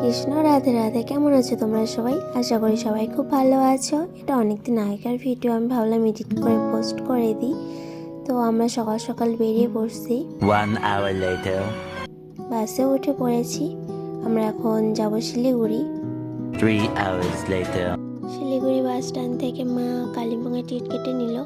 কৃষ্ণ, রাধে রাধে। কেমন আছো তোমরা সবাই? আশা করি সবাই খুব ভালো আছো। এটা অনেকদিন আগেকার ভিডিও, আমি ভাবলাম এডিট করে পোস্ট করে দিই। তো আমরা সকাল সকাল বেরিয়ে পড়ছি। 1 hour later. বাসে উঠে পড়েছি। আমরা এখন যাব Siliguri. 3 hours later. Siliguri bus stand থেকে মা কালিম্পংয়ের টিকিট কেটে নিল।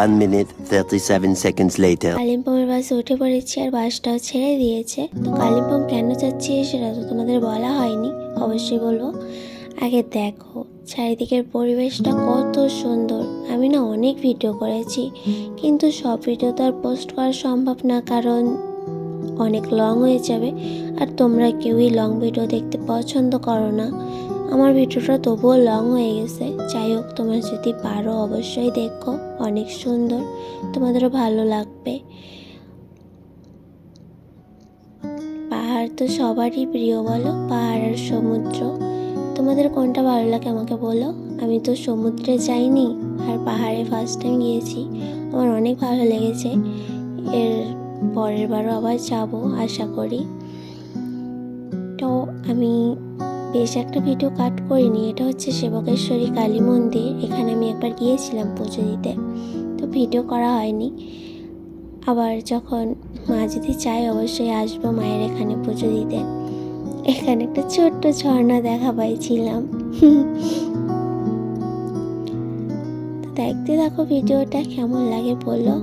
1 minute 37 seconds later. কালিম্পংয়ের বাসে উঠে পড়েছি আর বাসটাও ছেড়ে দিয়েছে। তো কালিম্পং কেন যাচ্ছি সেটা তো তোমাদের বলা হয়নি, অবশ্যই বলবো। আগে দেখো চারিদিকের পরিবেশটা কত সুন্দর। আমি না অনেক ভিডিও করেছি, কিন্তু সব ভিডিও তো আর পোস্ট করা সম্ভব না, কারণ অনেক লং হয়ে যাবে। আর তোমরা কেউই লং ভিডিও দেখতে পছন্দ করো না। আমার ভিডিওটা তবুও লং হয়ে গেছে। যাই হোক, তোমরা যদি পারো অবশ্যই দেখো, অনেক সুন্দর, তোমাদেরও ভালো লাগবে। পাহাড় তো সবারই প্রিয়, বলো? পাহাড় আর সমুদ্র, তোমাদের কোনটা ভালো লাগে আমাকে বলো। আমি তো সমুদ্রে যাইনি আর পাহাড়ে ফার্স্ট টাইম গিয়েছি, আমার অনেক ভালো লেগেছে। এর পরের বারও আবার যাব আশা করি। তো আমি বেশ একটা ভিডিও কাট করিনি। এটা হচ্ছে সেবকেশ্বরী কালী মন্দির, এখানে আমি একবার গিয়েছিলাম পুজো দিতে, তো ভিডিও করা হয়নি। আবার যখন মা যদি চায় অবশ্যই আসবো মায়ের এখানে পুজো দিতে। এখানে একটা ছোট্ট ঝর্ণা দেখা পাইছিলাম। তো দেখতে থাকো ভিডিওটা, কেমন লাগে বলো।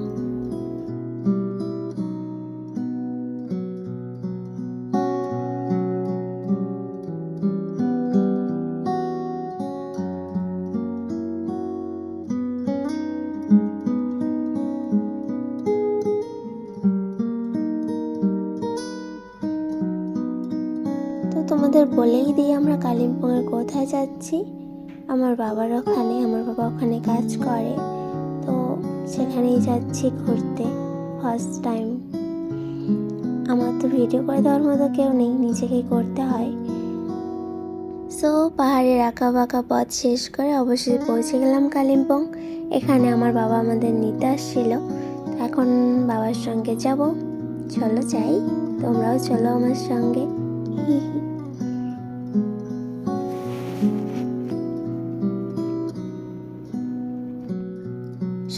তোমাদের বলেই দিই আমরা কালিম্পংয়ের কোথায় যাচ্ছি। আমার বাবার ওখানে, আমার বাবা ওখানে কাজ করে, তো সেখানেই যাচ্ছি ঘুরতে ফার্স্ট টাইম। আমার তো ভিডিও করে দেওয়ার মতো কেউ নেই, নিজেকেই করতে হয়। সো পাহাড়ের আঁকা বাঁকা পথ শেষ করে অবশ্যই পৌঁছে গেলাম কালিম্পং। এখানে আমার বাবা আমাদের নিতে আসছিল, এখন বাবার সঙ্গে যাব। চলো যাই, তোমরাও চলো আমার সঙ্গে।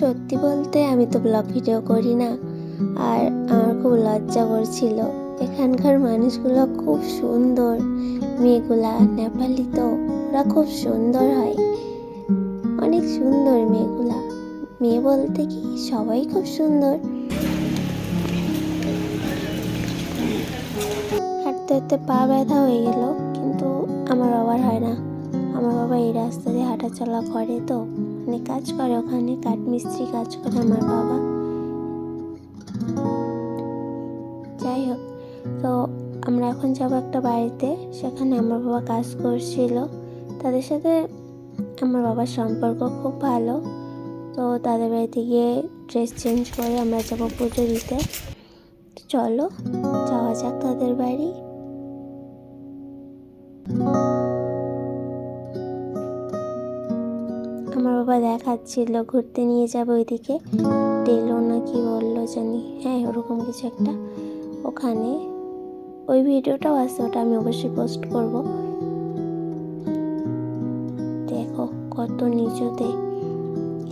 সত্যি বলতে আমি তো ব্লগ ভিডিও করি না, আর আমার খুব লজ্জা করছিল। এখানকার মানুষগুলো খুব সুন্দর, মেয়েগুলা নেপালি, তো ওরা খুব সুন্দর হয়, অনেক সুন্দর মেয়েগুলা। মেয়ে বলতে কি সবাই খুব সুন্দর। হাঁটতে হাঁটতে পা ব্যথা হয়ে গেল, কিন্তু আমার বাবার হয় না। আমার বাবা এই রাস্তা দিয়ে হাঁটাচলা করে, তো মানে কাজ করে ওখানে, কাঠমিস্ত্রি কাজ করে আমার বাবা। যাই হোক, তো আমরা এখন যাব একটা বাড়িতে, সেখানে আমার বাবা কাজ করছিল। তাদের সাথে আমার বাবার সম্পর্ক খুব ভালো। তো তাদের বাড়িতে গিয়ে ড্রেস চেঞ্জ করে আমরা যাব পুজো দিতে। চলো যাওয়া যাক তাদের বাড়ি। আমার বাবা দেখাচ্ছিল ঘুরতে নিয়ে যাবে ওইদিকে, ডেলো না কি বললো জানি, হ্যাঁ ওরকম কিছু একটা। ওখানে ওই ভিডিওটাও আছে, ওটা আমি অবশ্যই পোস্ট করব। দেখো কত নিচুতে,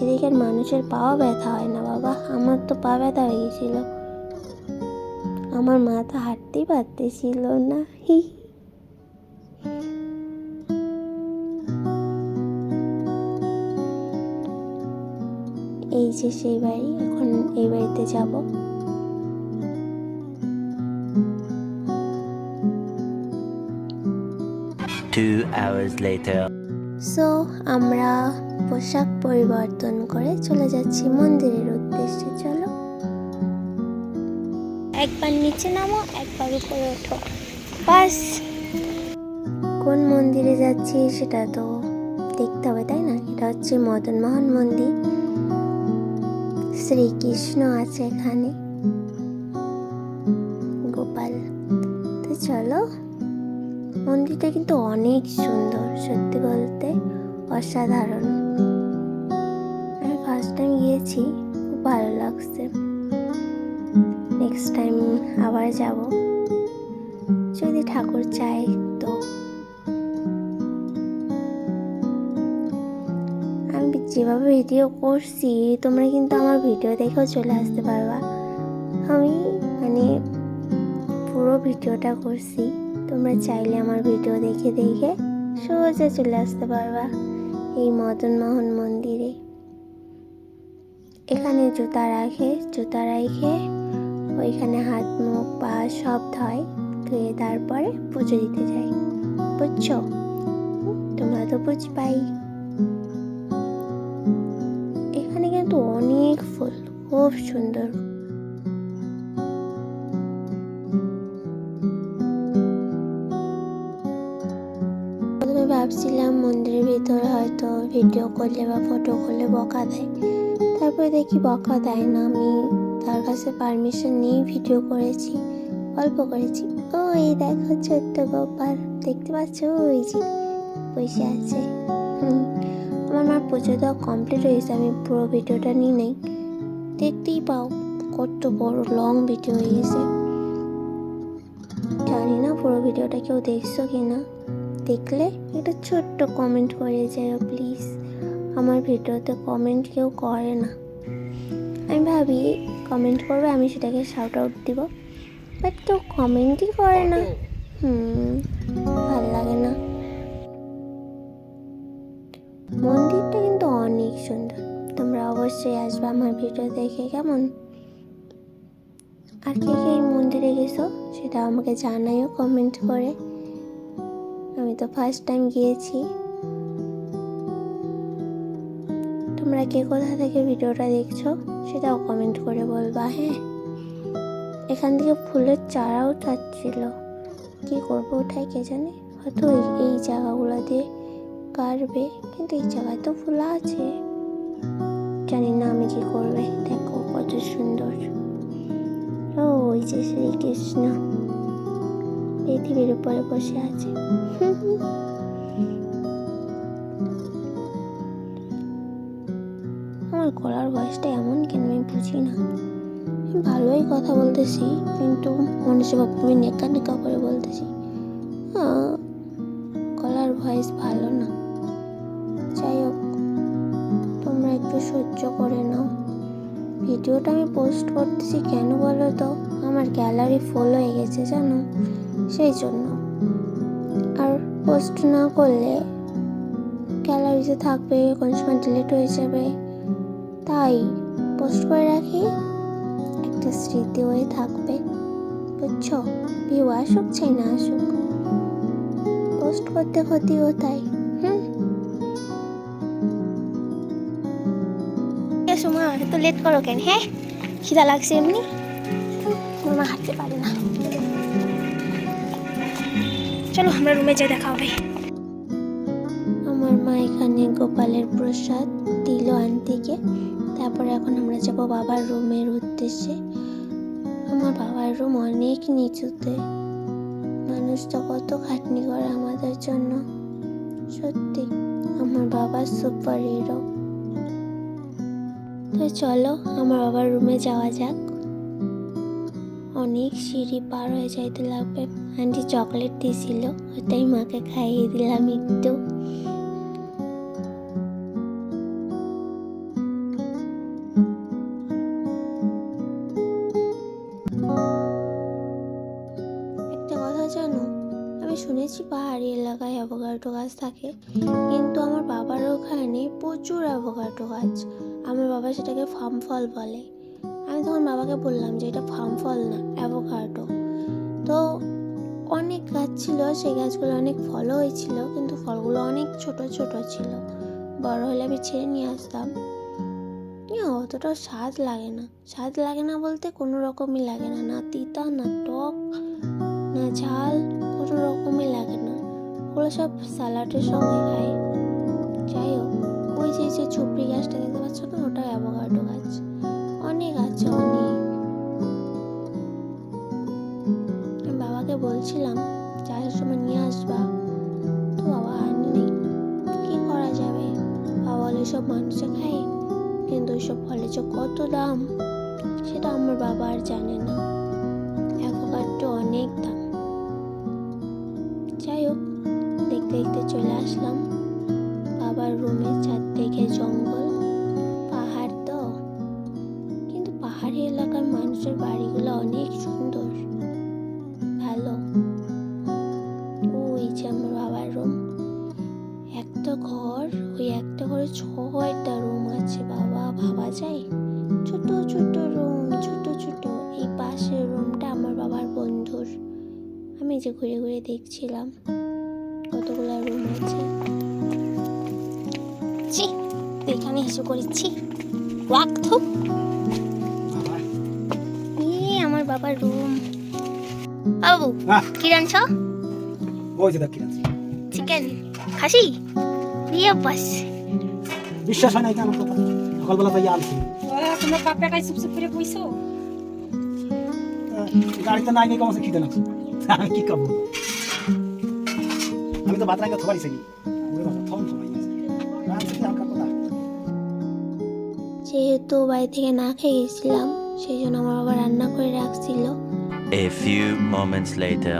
এদিকের মানুষের পাও ব্যথা হয় না বাবা, আমার তো পা ব্যথা হয়ে গেছিল, আমার মা তো হাঁটতেই পারতেছিল না। এই যে সেই বাড়ি, এখন এই বাড়িতে যাব। Two hours later. সো আমরা পোশাক পরিবর্তন করে চলে যাচ্ছি মন্দিরের উদ্দেশ্যে। চলো, একবার নিচে নামো, একবার উপরে ওঠো, বাস। কোন মন্দিরে যাচ্ছি সেটা তো দেখতে হবে, তাই না? এটা হচ্ছে মদন মোহন মন্দির, শ্রীকৃষ্ণ আছে এখানে, গোপাল। তো চলো, মন্দিরটা কিন্তু অনেক সুন্দর, সত্যি বলতে অসাধারণ। আমি ফার্স্ট টাইম গিয়েছি, খুব ভালো লাগছে। নেক্সট টাইম আবার যাব, যদি ঠাকুর চাই। তো আমি যেভাবে ভিডিও করছি তোমরা কিন্তু আমার ভিডিও দেখেও চলে আসতে পারবা। আমি মানে পুরো ভিডিওটা করছি, তোমরা চাইলে আমার ভিডিও দেখে দেখে সোজা চলে আসতে পারবা এই মদন মোহন মন্দিরে। এখানে জুতা রেখে ওইখানে হাত মুখ পা সব ধুয়ে তারপরে পুজো দিতে যাই, বুঝছো? তোমরা তো বুঝবাই। এখানে কিন্তু অনেক ফুল, খুব সুন্দর। প্রথমে ভাবছিলাম মন্দিরের ভিতরে হয়তো ভিডিও করলে বা ফটো করলে বকা দেয়, তারপরে দেখি বকা দেয় না। আমি তার কাছে পারমিশন নিয়েই ভিডিও করেছি, অল্প করেছি। ওই দেখো ছোট্ট গোপাল, দেখতে পাচ্ছ? ওই যে বসে আছে। আমার মার পুজো দেওয়া কমপ্লিট হয়েছে, আমি পুরো ভিডিওটা নিই নাই, দেখতেই পাও কত বড় লং ভিডিও হয়ে গেছে। জানি না পুরো ভিডিওটা কেউ দেখছো কিনা, দেখলে একটা ছোট্ট কমেন্ট করে যাও প্লিজ। আমার ভিডিওতে কমেন্ট কেউ করে না, আমি ভাবি কমেন্ট করবে, আমি সেটাকে শাউট আউট দিব, বাট কেউ কমেন্টই করে না। ভালো লাগে না। মন্দিরটা কিন্তু অনেক সুন্দর, তোমরা অবশ্যই আসবে আমার ভিডিও দেখে, কেমন? আর কে কে এই মন্দিরে গেছো সেটা আমাকে জানাইও কমেন্ট করে। আমি তো ফার্স্ট টাইম গিয়েছি। তোমরা কে কোথা থেকে ভিডিওটা দেখছো সেটাও কমেন্ট করে বলবা। হ্যাঁ, এখান থেকে ফুলের চারাও উঠাচ্ছিল, কি করবো ওঠাই কে জানে, হয়তো এই জায়গাগুলো দিয়ে কাটবে, কিন্তু এই জায়গায় তো ফুল আছে, জানি না আমি কি করবে। দেখো কত সুন্দর, ওই যে শ্রীকৃষ্ণ পৃথিবীর উপরে বসে আছে। আমার গলার ভয়েসটা এমন কেন আমি বুঝি না। আমি ভালোই কথা বলতেছি, কিন্তু মনুষ্য ভাবে নেকা নেকা করে বলতেছি। গলার ভয়েস ভালো না। যাই হোক, তোমরা একটু সহ্য করে নাও। ভিডিওটা আমি পোস্ট করতেছি কেন বলো তো, আমার গ্যালারি ফুল হয়ে গেছে জানো, সেই জন্য। আর পোস্ট না করলে গ্যালারিতে থাকবে, কোন সময় ডিলিট হয়ে যাবে, তাই পোস্ট করে রাখি, একটা স্মৃতি হয়ে থাকবে, বুঝছো? ভিউ আসুক চাই না আসুক, পোস্ট করতে ক্ষতিও তাই। মা এত লেট করো কেন? হ্যাঁ, খিদা লাগছে এমনি, মা হাঁটতে পারে না। চলো আমরা রুমে যাই, দেখা হবে। আমার মা এখানে গোপালের প্রসাদ দিল আন্টিকে, তারপরে এখন আমরা যাব বাবার রুমের উদ্দেশ্যে। আমার বাবার রুম অনেক নিচুতে, মানুষটা কত খাটনি করে আমাদের জন্য, সত্যি আমার বাবা সুপার হিরো। তো চলো আমার বাবার রুমে যাওয়া যাক। অনেক সিঁড়ি পার হয়ে যাইতে লাগবে। আন্টি চকলেট দিয়েছিল, ওটাই মাকে খাইয়ে দিলাম একটু। একটা কথা জানো, আমি শুনেছি পাহাড়ি এলাকায় অ্যাভোকাডো গাছ থাকে, কিন্তু আমার বাবার ওখানে প্রচুর অ্যাভোকাডো গাছ। আমার বাবা সেটাকে ফার্ম ফল বলে। আমি তখন বাবাকে বললাম যে এটা ফার্ম ফল না, অ্যাভোকাডো। তো অনেক গাছ ছিল, সেই গাছগুলো অনেক ফলও হয়েছিল, কিন্তু ফলগুলো অনেক ছোট ছোট ছিল। বড় হলে আমি ছেড়ে নিয়ে আসতাম। অতটা স্বাদ লাগে না বলতে কোনো রকমই লাগে না, না তিতা না টক না ঝাল, কোনো রকমই লাগে না। ওগুলো সব স্যালাডের সঙ্গে খাই। যাই হোক, ওই যে ঝুপড়ি গাছটা দেখতে পাচ্ছ না, ওটা অ্যাভোকাডো গাছ। অনেক আছে, অনেক। আমি বাবাকে বলছিলাম চাষের সময় নিয়ে আসবা, তো বাবা আনেনি। কি করা যাবে, বাবা বলে সব মানুষে খায়, কিন্তু ওইসব ফলে যে কত দাম সেটা আমার বাবা আর জানে না। অ্যাভোকাডো অনেক দাম। চলে আসলাম বাবার রুমে। চারদিকে জঙ্গল, পাহাড় তো, কিন্তু পাহাড়ি এলাকার মানুষের বাড়িগুলো অনেক সুন্দর, ভালো। ওই যে আমার বাবার রুম, একটা ঘর, ওই একটা ঘরে 6টা রুম আছে। বাবা, ভাবা যায়? ছোট ছোট রুম, ছোট ছোট। এই পাশের রুমটা আমার বাবার বন্ধুর। আমি যে ঘুরে ঘুরে দেখছিলাম কতগুলো রুম আছে। ছি, এখানে এসে করেছি ওয়াক্ত। আমার বাবার রুম। বাবু, কি রাঁধছ? ওই যে দেখ কি আছে। চিকেন, খাসি, বিয়ে পাস। বিশ্বাস হয় না এটা আমার কথা। সকালবেলা তাই আনছি। তোমরা পাপ্পাটাই চুপ চুপ করে কইছো? গাড়িতে নাই নেই কমসে খিদে লাগছে। আমি কি খাবো? আমি তো ভাত রাখা থবাই চাই। ওরে বাবা, থম থমাই আছে। রাঁধছি হালকা কথা। যেহেতু বাড়ি থেকে না খেয়ে গেছিলাম, সেই জন্য আমার বাবা রান্না করে রাখছিল। A few moments later.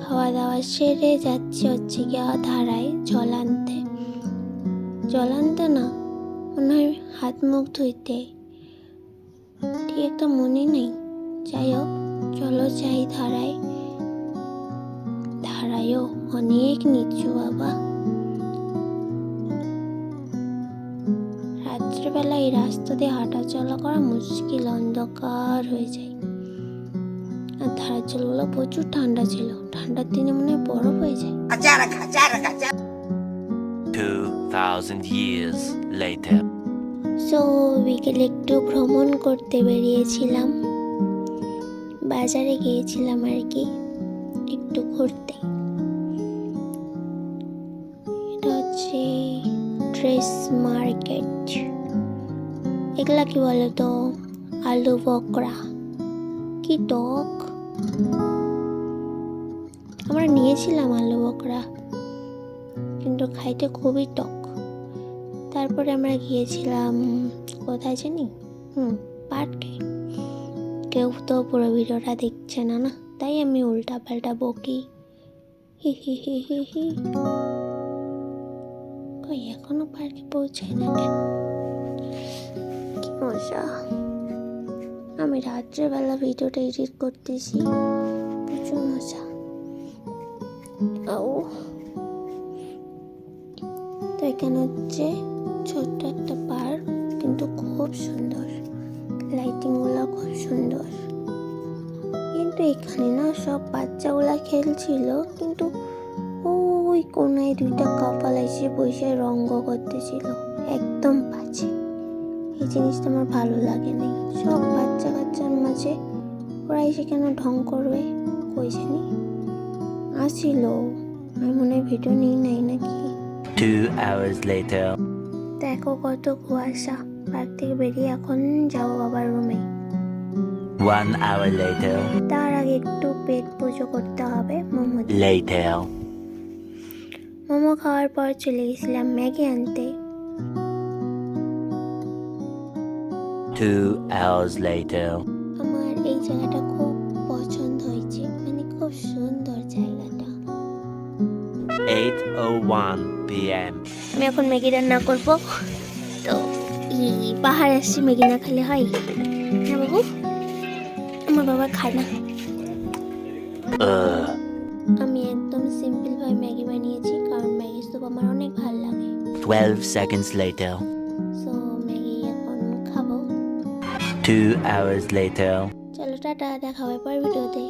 খাওয়া দাওয়া সেরে যাচ্ছি হচ্ছে গিয়া ধারায় জল আনতে। জল আনতে না, মনে হয় হাত মুখ ধুইতে, ঠিক একটা মনে নেই। যাই হোক, চলো যাই ধারায়। ধারায়ও অনেক নিচু বাবা। রাত্রিবেলা এই রাস্তা দিয়ে হাঁটা চলা করা মুশকিল, অন্ধকার হয়ে যায়। আর ধারার জলগুলো প্রচুর ঠান্ডা ছিল, ঠান্ডার দিনে মনে হয় বরফ হয়ে যায়। 2,000 years later. সো বিকেলে একটু ভ্রমণ করতে বেরিয়েছিলাম, বাজারে গিয়েছিলাম আর কি, একটু ঘুরতে। এটা হচ্ছে ড্রেস মার্কেট। এগুলা কি বলে তো? আলু বকরা, কি টক। আমরা নিয়েছিলাম আলু বকরা, কিন্তু খাইতে খুবই টক। তারপরে আমরা গিয়েছিলাম কোথায় জানি, পার্কে। কেউ তো পুরো ভিডিওটা দেখছে না, না তাই আমি উল্টা পাল্টা বকি। হি হি হি হি হি। কই এখনো পার্কে পৌঁছায় না কেন? কি মজা! আমি রাত্রেবেলা ভিডিওটা এডিট করতেছি, প্রচুর মজা। ও তো এখানে হচ্ছে ছোট্ট একটা পার্ক, কিন্তু খুব সুন্দর, লাইটিংগুলো খুব সুন্দর। কিন্তু এখানে না সব বাচ্চাগুলা খেলছিল, কিন্তু ওই কোনায় 2টা কাপল এসে বসে রঙ্গ করতেছিল, একদম বাজে। এই জিনিসটা আমার ভালো লাগে নাই। সব বাচ্চা কাচ্চার মাঝে ওরা এসে কেন ঢং করবে? কই জানি আসিল, আমি মনে হয় ভিডিও নিই নাই নাকি। 2 hours later. দেখো কত কুয়াশা। পার্ক থেকে বেরিয়ে এখন যাবো বাবার রুমে। 1 hour later. তার আগে একটু পেট পুজো করতে হবে। মোমো Later. মোমো খাওয়ার পর চলে গেছিলাম ম্যাগি আনতে। 2 hours later. আমার এই জায়গাটা খুব পছন্দ হয়েছে, মানে খুব সুন্দর জায়গাটা। 8:01 p.m. আমি এখন ম্যাগি রান্না করব। তো এই পাহাড়ে আসছি, ম্যাগি না খেলে হয় না বাবু? আমার বাবা খায় না। আমি একদম সিম্পল ভাবে ম্যাগি বানিয়েছি, কারণ ম্যাগি স্যুপ আমার অনেক ভালো লাগে। 12 seconds later. সো ম্যাগি এখন খাবো। 2 hours later. চলো টাটা, দেখা হবে পরের ভিডিওতে।